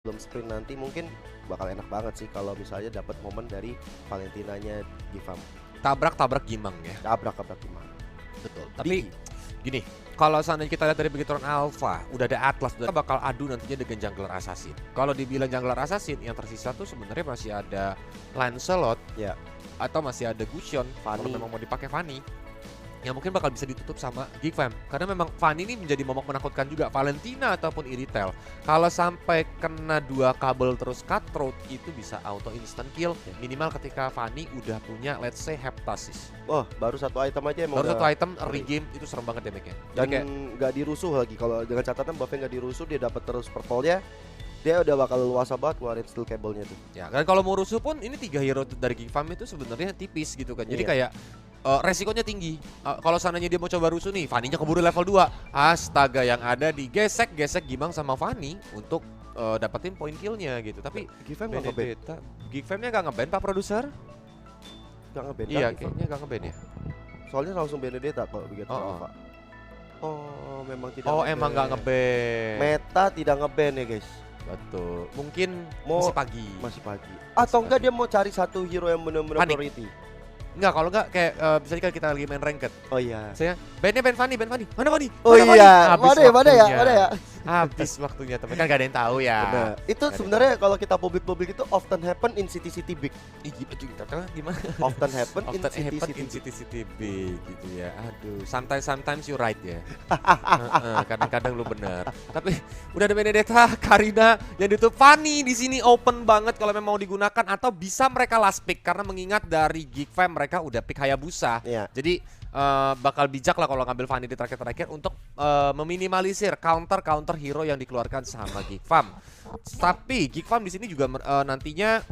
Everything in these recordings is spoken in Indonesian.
sebelum sprint nanti mungkin bakal enak banget sih kalau misalnya dapat momen dari Valentinanya Gifam. Tabrak-tabrak Gimang ya. Tabrak-tabrak gimana? Betul. Tapi gini, kalau seandainya kita lihat dari Bigetron Alpha, udah ada Atlas, udah bakal adu nantinya dengan jungler assassin. Kalau dibilang jungler assassin, yang tersisa tuh sebenarnya masih ada Lancelot, Ya. atau masih ada Gusion. Kalau Fanny. memang mau dipakai Fanny, yang mungkin bakal bisa ditutup sama Geekfam. Karena memang Fanny ini menjadi momok menakutkan juga. Valentina ataupun Iritel, kalau sampai kena 2 kabel terus cutthroat, itu bisa auto instant kill. Minimal ketika Fanny udah punya let's say Heptasis. Wah, baru satu item aja emang Baru udah satu item ngeri. regame itu serem banget damage-nya. Dan Jadi kayak nggak dirusuh lagi. Kalau dengan catatan buffnya nggak dirusuh, dia dapat terus purple-nya. Dia udah bakal luasa banget ngeluarin steel cable-nya tuh. ya, dan kalau mau rusuh pun ini 3 hero dari Geekfam itu sebenarnya tipis gitu kan. Jadi Iya. kayak resikonya tinggi. Kalau seandainya dia mau coba rusuh nih, Fanny-nya keburu level 2. Astaga, yang ada digesek Gimang sama Fanny untuk dapetin poin kill-nya gitu. Tapi Gifam nggak nge-ban? Benedetta, Geekfam-nya nggak nge-ban Pak Produser? Nggak nge-ban Iya, kan Gifam? kayaknya nggak nge-ban ya. Soalnya langsung Benedetta kalau begitu Oh, oh. Alpha. Oh, memang tidak Oh, nge-ban. emang nggak nge-ban. Meta tidak nge-ban ya guys. Betul. Mungkin Mau- masih pagi. Masih pagi. Atau enggak dia mau cari satu hero yang benar-benar Panik. priority. Enggak, kalau enggak kayak bisa kan kita lagi main ranked. Oh iya. Saya ban Fanny. Mana Fanny? Oh Mana Fanny? iya. Habis Mana ya? waktunya. Mana ya? Habis waktunya, tapi kan gak ada yang tahu ya. Nah, itu Nggak ada sebenarnya kalau kita publik itu often happen in city big. Ih, gimana? Often happen in Often city happen in big. city big gitu ya. Aduh, sometimes you right ya. Heeh, kadang-kadang lu bener. Tapi udah ada Benedetta, Karina yang ditutup. Fanny di sini open banget kalau memang mau digunakan, atau bisa mereka last pick karena mengingat dari Geekfam mereka udah pick Hayabusa. Iya. Jadi bakal bijak lah kalau ngambil Fanny di terakhir-terakhir untuk meminimalisir counter hero yang dikeluarkan sama Geekfam. Tapi Geekfam di sini juga nantinya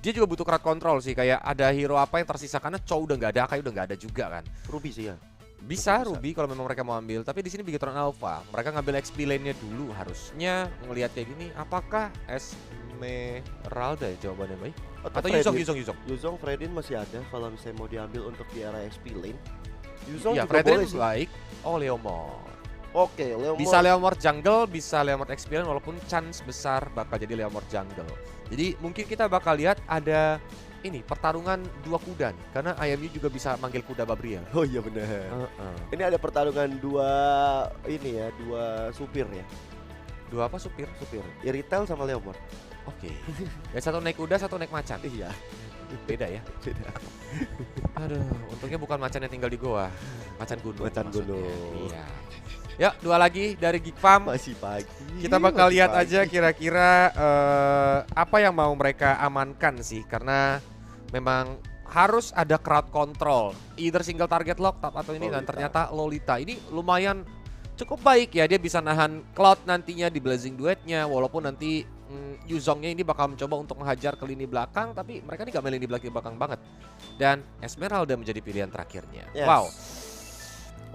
dia juga butuh crowd control sih, kayak ada hero apa yang tersisa karena Chow udah nggak ada, Akai udah nggak ada juga kan. Ruby sih ya. Bisa Bisa. Ruby kalau memang mereka mau ambil, tapi di sini Bigetron Alpha mereka ngambil XP lane-nya dulu. Harusnya ngelihat kayak gini, apakah Esmeralda ya jawabannya baik? Atau Yuzong? Yuzong Fredin masih ada kalau misalnya mau diambil untuk di era XP lane. Yuzong Iya, juga Fredrin boleh sih. baik. Oh, Leomord. Oke, Leomord. Bisa Leomord jungle, bisa Leomord experience, walaupun chance besar bakal jadi Leomord jungle. Jadi mungkin kita bakal lihat ada ini pertarungan 2 kuda nih, karena IMU juga bisa manggil kuda Babriel. Oh iya benar. Ini ada pertarungan dua supir ya. 2 apa supir? Supir. Iritel sama Leomord. Oke. Ya, satu naik kuda, satu naik macan. Iya. Beda ya. Beda. Aduh, untungnya bukan macan yang tinggal di goa. Macan gunung. Macan maksudnya. gunung. Iya. Ya, 2 lagi dari Geekfam. Masih pagi. Kita bakal masih lihat pagi. aja kira-kira apa yang mau mereka amankan sih, karena memang harus ada crowd control, either single target lock atau ini, dan Lolita. ternyata Lolita ini lumayan cukup baik ya, dia bisa nahan Cloud nantinya di Blazing Duetnya, walaupun nanti Yuzongnya ini bakal mencoba untuk menghajar ke lini belakang, tapi mereka ini gak main lini belakang banget, dan Esmeralda menjadi pilihan terakhirnya. Yes. Wow.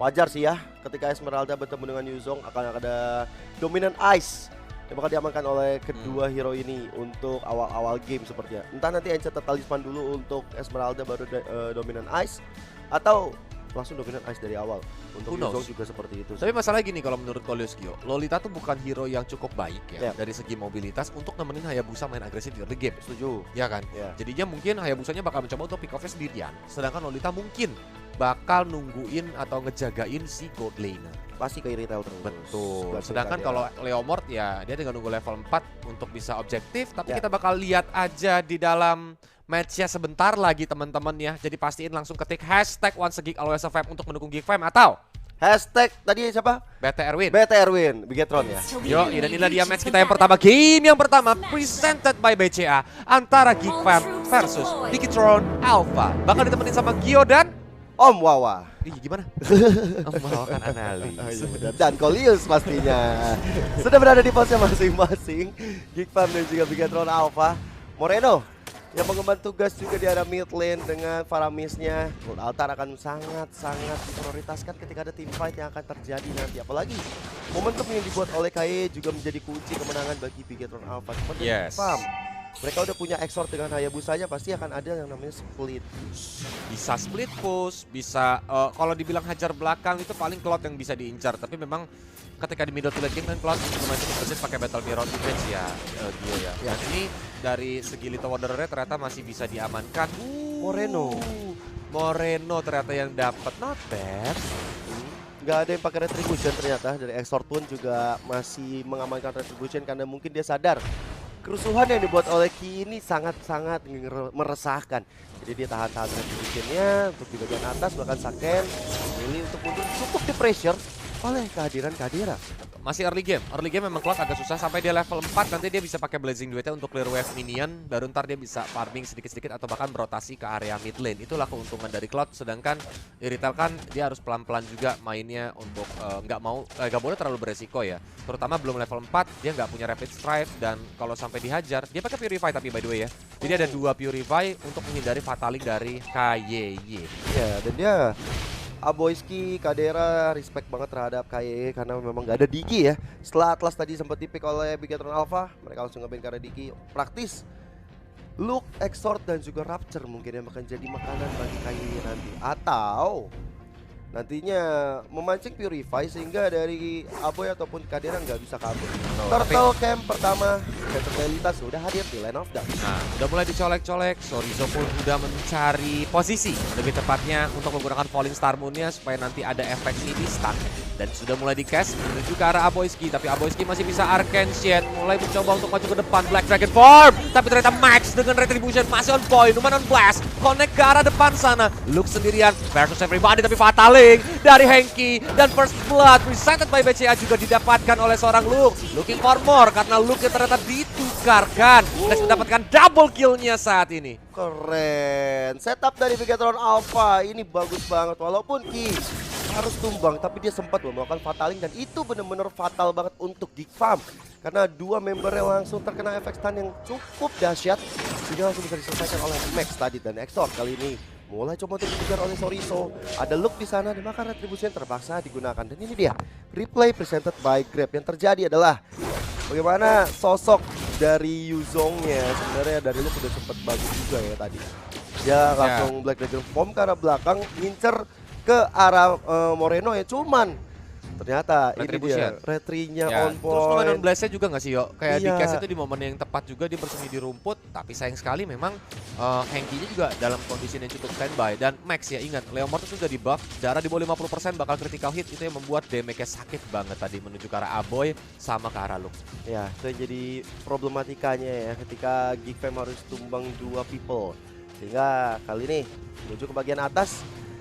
Wajar sih ya ketika Esmeralda bertemu dengan Yuzong akan ada dominant ice yang bakal diamankan oleh kedua hero ini untuk awal-awal game sepertinya. Entah nanti Enchanted Talisman dulu untuk Esmeralda baru dominant ice, atau langsung dominant ice dari awal. Untuk Who knows? Yuzong juga seperti itu. Tapi masalah gini, kalau menurut Koliosio, Lolita tuh bukan hero yang cukup baik ya Yeah. dari segi mobilitas untuk nemenin Hayabusa main agresif di early game. Setuju. Ya kan? Ya. Jadinya mungkin Hayabusanya bakal mencoba untuk pick off-nya sendirian, sedangkan Lolita mungkin bakal nungguin atau ngejagain si gold laner. Pasti ke Iritel terus. Betul. Berarti Sedangkan kan kalau Leomord ya dia tinggal nunggu level 4 untuk bisa objektif, tapi Ya. kita bakal lihat aja di dalam match-nya sebentar lagi teman-teman ya. Jadi pastiin langsung ketik hashtag #OneSeGeek untuk mendukung Geekfam, atau hashtag tadi siapa? BTRwin. BTRwin, Bigetron ya. Yo, dan inilah dia match kita yang pertama. Game yang pertama presented by BCA antara Geekfam versus Bigetron Alpha. Bakal ditemenin sama Gio dan Om Wawa. Ih, gimana? Membawakan analis. Dan Kolius pastinya sudah berada di posnya masing-masing. Geekfam dan juga Bigetron Alpha. Moreno yang mengemban tugas juga di area mid lane dengan Faramisnya. Gold Altar akan sangat-sangat diprioritaskan ketika ada team fight yang akan terjadi nanti. Apalagi momentum yang dibuat oleh KE juga menjadi kunci kemenangan bagi Bigetron Alpha. Seperti Yes. Geekfam, mereka udah punya exort dengan Hayabusanya, pasti akan ada yang namanya split. Bisa split push, bisa kalau dibilang hajar belakang itu paling Cloud yang bisa diincar, tapi memang ketika di middle to late game kan Cloud lumayan cukup berhasil pakai battle mirror image ya, Gio ya. Dan ini dari segi Little Wanderer ternyata masih bisa diamankan. Moreno ternyata yang dapat, not bad. Nggak ada yang pakai retribution ternyata. Dari Exort pun juga masih mengamankan retribution karena mungkin dia sadar kerusuhan yang dibuat oleh Ki ini sangat-sangat meresahkan. Jadi dia tahan-tahan retributionnya untuk di bagian atas, bahkan Saken milih untuk mundur, cukup di pressure oleh kehadiran Kadira. Masih early game memang Cloud agak susah sampai dia level 4 nanti dia bisa pakai Blazing Duetnya untuk clear wave minion, baru ntar dia bisa farming sedikit-sedikit atau bahkan berotasi ke area mid lane. Itulah keuntungan dari Cloud, sedangkan Iritel kan dia harus pelan-pelan juga mainnya untuk nggak boleh terlalu beresiko ya. Terutama belum level 4 dia nggak punya rapid strike, dan kalau sampai dihajar dia pakai Purify tapi by the way ya. Jadi ada 2 Purify untuk menghindari fataling dari KYY. Ya, dan dia Aboyski, Kadera respect banget terhadap KYE karena memang gak ada Digi ya. Setelah Atlas tadi sempat dipick oleh Bigetron Alpha, mereka langsung nge-ban karena Digi praktis. Luke, Exort dan juga Rapture mungkin yang akan jadi makanan bagi KYE nanti. Atau nantinya memancing Purify sehingga dari Aboy ataupun Kadera nggak bisa kabur. Turtle Camp pertama Ketertelitas sudah hadir di Land of Dawn. Nah, udah mulai dicolek-colek, Sorizo pun udah mencari posisi, lebih tepatnya untuk menggunakan Falling Star Moon-nya supaya nanti ada efek midi stun. Dan sudah mulai di-cast menuju ke arah Aboyski, tapi Aboyski masih bisa Arcane Shed, mulai mencoba untuk maju ke depan. Black Dragon Form, tapi ternyata Max dengan Retribution masih on point, lumayan on blast, connect ke arah depan sana. Luke sendirian versus everybody, tapi fataling dari Henki, dan First Blood presented by BCA juga didapatkan oleh seorang Luke. Looking for more karena Luke yang ternyata ditukarkan dan mendapatkan double kill-nya saat ini. Keren, setup dari Bigetron Alpha ini bagus banget, walaupun Ki harus tumbang tapi dia sempat melakukan fataling, dan itu benar-benar fatal banget untuk Geek Farm karena 2 membernya langsung terkena efek stun yang cukup dahsyat sehingga langsung bisa diselesaikan oleh Max tadi. Dan Exort kali ini mulai coba untuk dikejar oleh Sorizo, ada Luke di sana dan maka retribution terpaksa digunakan. Dan ini dia replay presented by Grab. Yang terjadi adalah bagaimana sosok dari Yuzongnya sebenarnya dari Luke udah sempat bagus juga ya tadi. Dia langsung Black Dragon Form ke arah belakang ngincer ke arah Moreno ya, cuman ternyata ini dia retrinya on point. Terus lumayan on blast-nya juga nggak sih Yo? Kayak di case itu di momen yang tepat juga dia bersembunyi di rumput, tapi sayang sekali memang Henki-nya juga dalam kondisi yang cukup standby. Dan Max ya, ingat Leomord itu sudah di buff, darah di bawah 50% bakal critical hit, itu yang membuat damage-nya sakit banget tadi menuju ke arah Aboy sama ke arah Luke. Ya, itu yang jadi problematikanya ya ketika Geek Fam harus tumbang 2 people. Sehingga kali ini menuju ke bagian atas,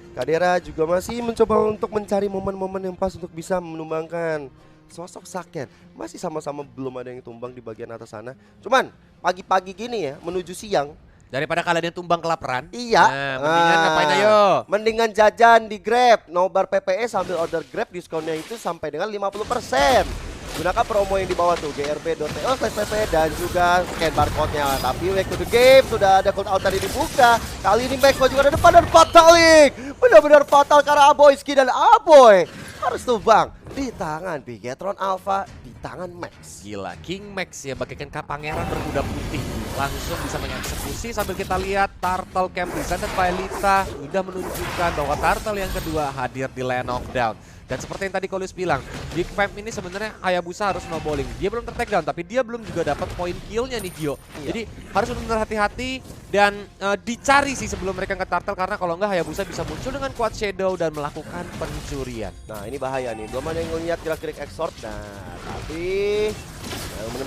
Kadera juga masih mencoba untuk mencari momen-momen yang pas untuk bisa menumbangkan sosok Saken. Masih sama-sama belum ada yang tumbang di bagian atas sana. Cuman pagi-pagi gini ya, menuju siang, daripada kalian tumbang kelaparan. Iya. Nah, mendingan ngapain ayo? Mendingan jajan di Grab, nobar PPE sambil order Grab, diskonnya itu sampai dengan 50%. Gunakan promo yang di bawah tuh, grb.to/pp dan juga scan barcode-nya. Tapi back to the game, sudah ada cooldown tadi dibuka. Kali ini Max juga ada depan dan fataling. Benar-benar fatal karena Aboyski, dan Aboy harus tumbang di tangan Bigetron Alpha, di tangan Max. Gila, King Max ya bagaikan pangeran berkuda putih, langsung bisa mengeksekusi. Sambil kita lihat Turtle Camp presented by Lita sudah menunjukkan bahwa Turtle yang kedua hadir di Land of Dawn. Dan seperti yang tadi Kolius bilang, Geek Fam ini sebenarnya Hayabusa harus snowballing. Dia belum ter-takedown, tapi dia belum juga dapat poin kill-nya nih Gio. Jadi harus benar-benar hati-hati dan dicari sih sebelum mereka ke Turtle, karena kalau enggak Hayabusa bisa muncul dengan kuat shadow dan melakukan pencurian. Nah ini bahaya nih, belum ada yang ngeliat gerak-gerik Exort. Nah tapi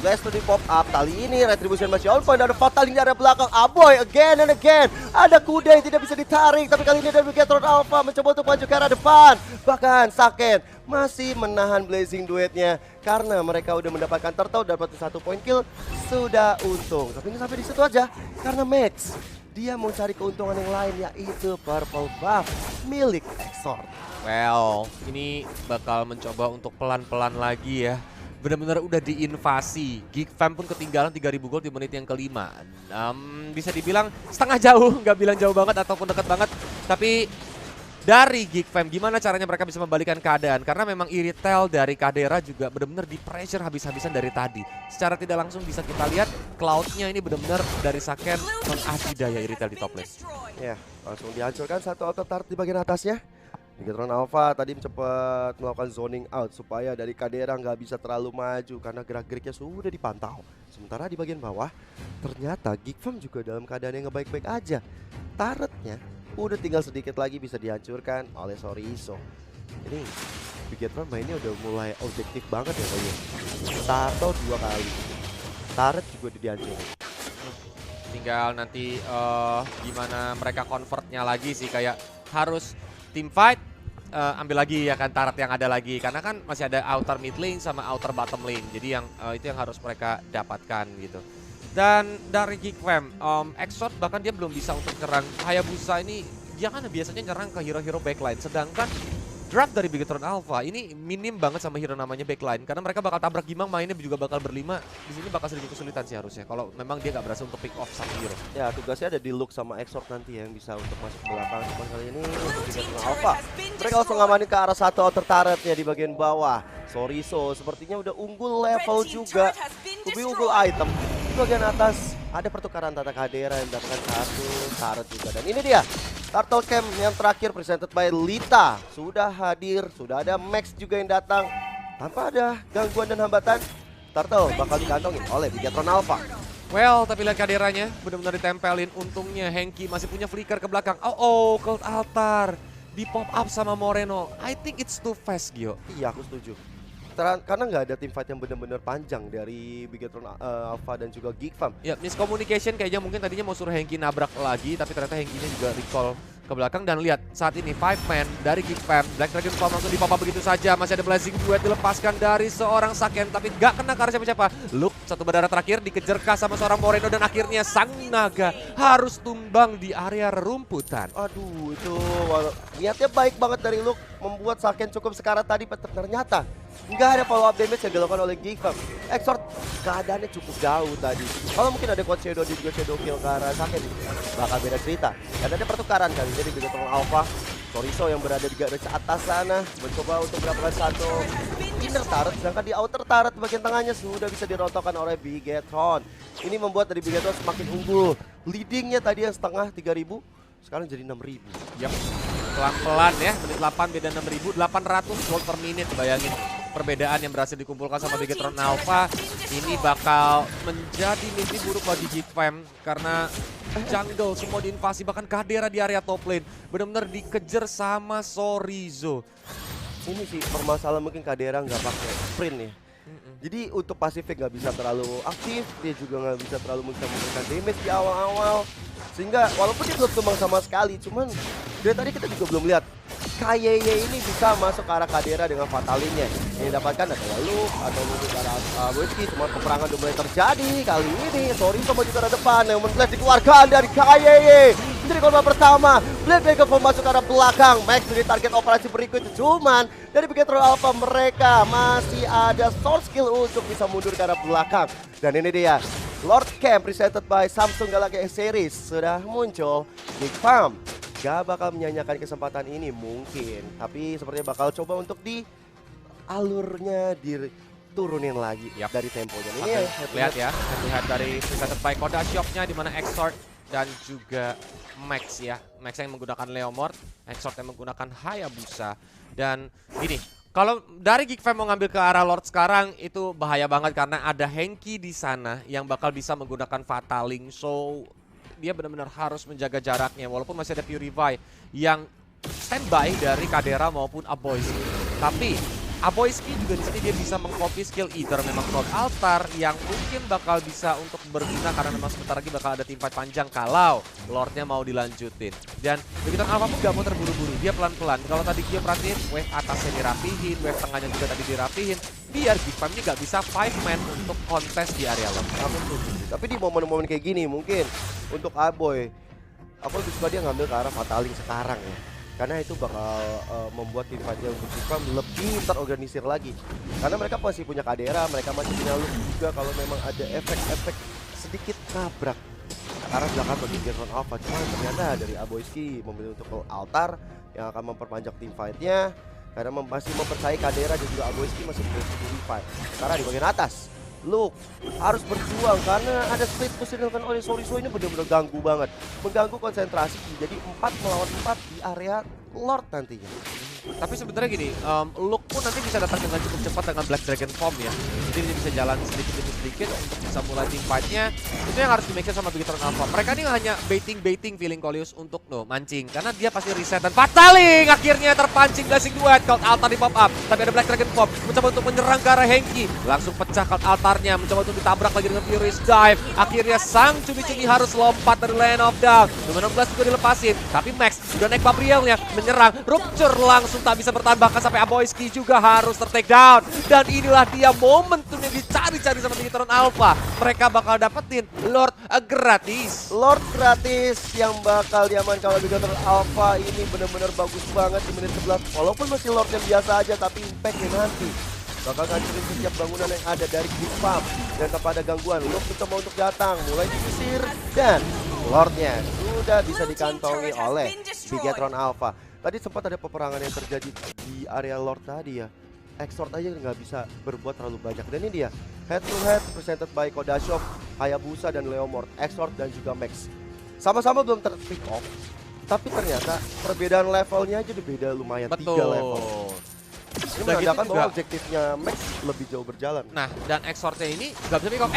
Blast tuh di pop up. Kali ini retribution masih on point, ada fataling dari belakang Aboy again and again. Ada kuda yang tidak bisa ditarik, tapi kali ini dari Bigetron Alpha mencoba untuk maju ke arah depan. Bahkan Saken masih menahan Blazing Duetnya karena mereka udah mendapatkan turtle, dapat 1 point kill, sudah untung. Tapi ini sampai di situ aja karena Max dia mau cari keuntungan yang lain, yaitu purple buff milik Exort. Well, ini bakal mencoba untuk pelan-pelan lagi ya. Benar-benar udah diinvasi. Geek Fam pun ketinggalan 3000 gold di menit yang kelima. Bisa dibilang setengah jauh, nggak bilang jauh banget ataupun dekat banget. Tapi dari Geek Fam gimana caranya mereka bisa membalikan keadaan? Karena memang Iritel dari Kadera juga benar-benar di pressure habis-habisan dari tadi. Secara tidak langsung bisa kita lihat Cloud-nya ini benar-benar dari Saken mengadidaya Iritel di top lane. Ya, langsung dihancurkan satu auto turret di bagian atasnya. Bigetron Alpha tadi cepat melakukan zoning out supaya dari Kadera nggak bisa terlalu maju karena gerak-geriknya sudah dipantau. Sementara di bagian bawah ternyata Geek Farm juga dalam keadaan yang ngebaik-baik aja. Turretnya udah tinggal sedikit lagi bisa dihancurkan oleh Soriso. Ini Bigetron mainnya udah mulai objektif banget ya kayaknya. Satu dua kali turret juga dihancurin. Tinggal nanti gimana mereka convertnya lagi sih, kayak harus team fight, ambil lagi ya kan turret yang ada lagi, karena kan masih ada outer mid lane sama outer bottom lane, jadi yang itu yang harus mereka dapatkan gitu. Dan dari Geek Fam, Exort bahkan dia belum bisa untuk nyerang Hayabusa ini, dia kan biasanya nyerang ke hero-hero backline, sedangkan draft dari Bigetron Alpha ini minim banget sama hero namanya backline, karena mereka bakal tabrak Gimang, mainnya juga bakal berlima. Di sini bakal sedikit kesulitan sih harusnya kalau memang dia nggak berhasil untuk pick off satu hero. Ya tugasnya ada di Luke sama Exort nanti yang bisa untuk masuk ke belakang. Cuman kali ini untuk Bigetron Alpha mereka langsung ngamanin ke arah satu outer turretnya di bagian bawah. Soriso sepertinya udah unggul level juga, lebih unggul item. Di bagian atas ada pertukaran Tata Kadera yang mendapatkan satu turret juga. Dan ini dia Turtle Camp yang terakhir presented by Lita. Sudah hadir, sudah ada Max juga yang datang. Tanpa ada gangguan dan hambatan, Turtle bakal dikantongin oleh Bigetron Alpha. Well, tapi lihat kaderanya benar-benar ditempelin. Untungnya Hengki masih punya flicker ke belakang. Oh, Cult Altar di pop up sama Moreno. I think it's too fast, Gio. Iya, aku setuju. Karena nggak ada tim fight yang benar-benar panjang dari Bigetron Alpha dan juga Geek Farm. Ya, miscommunication kayaknya, mungkin tadinya mau suruh Hengki nabrak lagi, tapi ternyata Hengkinya juga recall ke belakang. Dan lihat saat ini 5 man dari Geek Farm, Black Dragon Farm langsung dipapa begitu saja. Masih ada Blazing Duet dilepaskan dari seorang Saken, tapi nggak kena ke arah siapa-siapa. Luke satu berdarah terakhir dikejar sama seorang Moreno, dan akhirnya Sang Naga harus tumbang di area rumputan. Aduh, itu niatnya baik banget dari Luke membuat Saken cukup sekarat tadi, ternyata nggak ada follow up damage yang dilakukan oleh Geek Farm. Exort keadaannya cukup jauh tadi. Kalau mungkin ada Coach Shadow dan juga Shadow Kill ke arah Saken, bakal beda cerita. Dan ada pertukaran kali jadi Bigetron Alpha. Soriso yang berada di garis atas sana mencoba untuk mendapatkan satu inner turret, sedangkan di outer turret bagian tengahnya sudah bisa dirontokkan oleh Bigetron. Ini membuat dari Bigetron semakin unggul. Leadingnya tadi yang setengah 3.000, sekarang jadi 6.000. Yap, pelan-pelan ya, menit 8 beda 6.000, 800 gold per menit. Bayangin perbedaan yang berhasil dikumpulkan sama Bigetron Alpha. Ini bakal menjadi mimpi buruk bagi Geek Fam, karena jungle semua diinvasi, bahkan Kadera di area top lane benar-benar dikejar sama Sorizo. Ini sih permasalahan, mungkin Kadera nggak pakai sprint ya. Jadi untuk pasifnya nggak bisa terlalu aktif, dia juga nggak bisa terlalu bisa memberikan damage di awal-awal. Sehingga walaupun dia belum tumbang sama sekali, cuman dari tadi kita juga belum lihat KYY ini bisa masuk ke arah Kadera dengan fatalinnya. Yang didapatkan adalah Luke atau Luke ke arah Whisky. Cuma peperangan udah mulai terjadi kali ini. Soriso maju ke arah depan, yang Blade dikeluarkan dari KYY. Menjadi korban pertama, Blade Megaphone masuk ke arah belakang. Max dari target operasi berikutnya, cuman dari Bigetron Alpha mereka masih ada source skill untuk bisa mundur ke arah belakang. Dan ini dia Lord Camp presented by Samsung Galaxy S Series sudah muncul. Geek Farm gak bakal menyanyikan kesempatan ini mungkin, tapi sepertinya bakal coba untuk di alurnya diturunin lagi dari temponya. Ini ya, lihat ya, lihat dari presented by Koda Shop-nya, di mana Exort dan juga Max ya. Max yang menggunakan Leomord, Exort yang menggunakan Hayabusa. Dan gini, kalau dari Geek Fam mau ngambil ke arah Lord sekarang itu bahaya banget, karena ada Hengki di sana yang bakal bisa menggunakan Fataling. So dia benar-benar harus menjaga jaraknya, walaupun masih ada Purify yang standby dari Kadera maupun Aboyski. Tapi Aboyski juga di sini dia bisa mengcopy skill either memang Cloud Altar yang mungkin bakal bisa untuk berguna, karena memang sebentar lagi bakal ada teamfight panjang kalau Lordnya mau dilanjutin. Dan Bigetron Alpha pun gak mau terburu-buru, dia pelan-pelan. Kalau tadi dia perhatiin wave atasnya dirapihin, wave tengahnya juga tadi dirapihin, biar Geek Fam ini gak bisa 5 man untuk kontes di area Lord. Tapi di momen-momen kayak gini mungkin untuk Aboy, aku lebih suka dia ngambil ke arah Fataling sekarang ya. Karena itu bakal membuat tim fightnya untuk Geek Farm lebih terorganisir lagi. Karena mereka masih punya Kadera, mereka masih punya Luke juga kalau memang ada efek-efek sedikit nabrak ke arah belakang bagi Bigetron Alpha. Cuma ternyata dari Aboyski memilih untuk altar yang akan memperpanjang tim fightnya, karena masih mempercayai Kadera dan juga Aboyski masih punya fight. Karena di bagian atas Look, harus berjuang karena ada split push yang dilakukan oleh Soriso ini benar-benar ganggu banget. Mengganggu konsentrasi jadi 4 melawan 4 di area Lord nantinya. Tapi sebenarnya gini, Luke pun nanti bisa datang dengan cukup cepat dengan Black Dragon Form ya. Jadi dia bisa jalan sedikit demi sedikit untuk bisa mulai team fight-nya. Itu yang harus di-make sama Bigetron Alpha. Mereka ini hanya baiting feeling Coleus untuk mancing. Karena dia pasti reset dan Fataling akhirnya terpancing Blessing Duet. Cult Altar di pop up. Tapi ada Black Dragon Form mencoba untuk menyerang ke arah Henki. Langsung pecah Cult Altarnya, mencoba untuk ditabrak lagi dengan Furious Dive. Akhirnya sang cumi-cumi harus lompat dari Land of Down. Nomor 16 juga dilepasin. Tapi Max sudah naik Gabrielnya, menyerang. Rupture langsung tak bisa bertahan, bahkan sampai Aboyski juga harus ter-take down. Dan inilah dia momentum yang dicari-cari sama Bigetron Alpha. Mereka bakal dapetin Lord gratis. Lord gratis yang bakal diamankan oleh Bigetron Alpha ini benar-benar bagus banget di menit 11. Walaupun masih Lord yang biasa aja, tapi impactnya nanti bakal ngancurin setiap bangunan yang ada dari Geek Farm. Dan tanpa ada gangguan, Lord mencoba untuk datang, mulai diusir. Dan Lordnya sudah bisa dikantongi oleh Bigetron Alpha. Tadi sempat ada peperangan yang terjadi di area Lord tadi ya. Exort aja nggak bisa berbuat terlalu banyak. Dan ini dia, head to head presented by Kodashop, Hayabusa dan Leomord, Exort dan juga Max. Sama-sama belum ter-pick off, tapi ternyata perbedaan levelnya aja udah beda lumayan. Betul. 3 level. Ini menandakan bahwa objektifnya Max lebih jauh berjalan. Nah, dan Exortnya ini gak bisa pick off.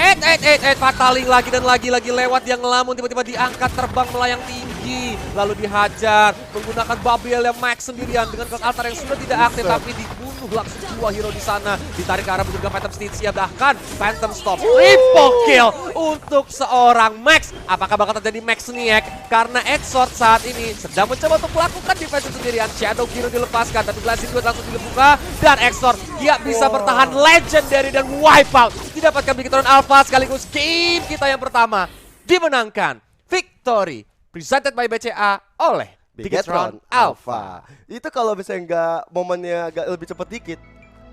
Fataling lagi dan lagi lewat yang ngelamun, tiba-tiba diangkat terbang melayang tinggi. Lalu dihajar menggunakan Babel yang Max sendirian dengan Cult Altar yang sudah tidak aktif, tapi dibunuh langsung 2 hero di sana. Ditarik ke arah juga Phantom Stitch-nya, bahkan Phantom Stop. Triple kill untuk seorang Max. Apakah bakal terjadi Max Niek? Karena Exort saat ini sedang mencoba untuk melakukan defense sendirian. Shadow Hero dilepaskan, tapi Blessing Duet langsung dibuka. Dan Exort dia bisa bertahan legendary dan wipeout. Didapatkan Bigetron Alpha sekaligus game kita yang pertama dimenangkan. Victory presented by BCA oleh Bigetron Alpha. Itu kalau misalnya nggak momennya agak lebih cepat dikit,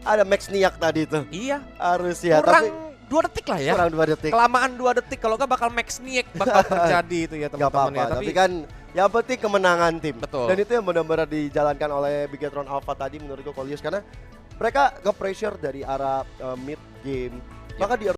ada Max Niak tadi tuh. Iya, Harus ya, kurang tapi 2 detik lah ya. kurang 2 detik. Kelamaan 2 detik, kalau nggak bakal Max Niek bakal terjadi itu ya Gak teman-teman apa-apa, ya. tapi kan yang penting kemenangan tim. Betul. Dan itu yang benar-benar dijalankan oleh Bigetron Alpha tadi menurut gue Coleus, karena mereka nge-pressure dari arah mid game. Maka di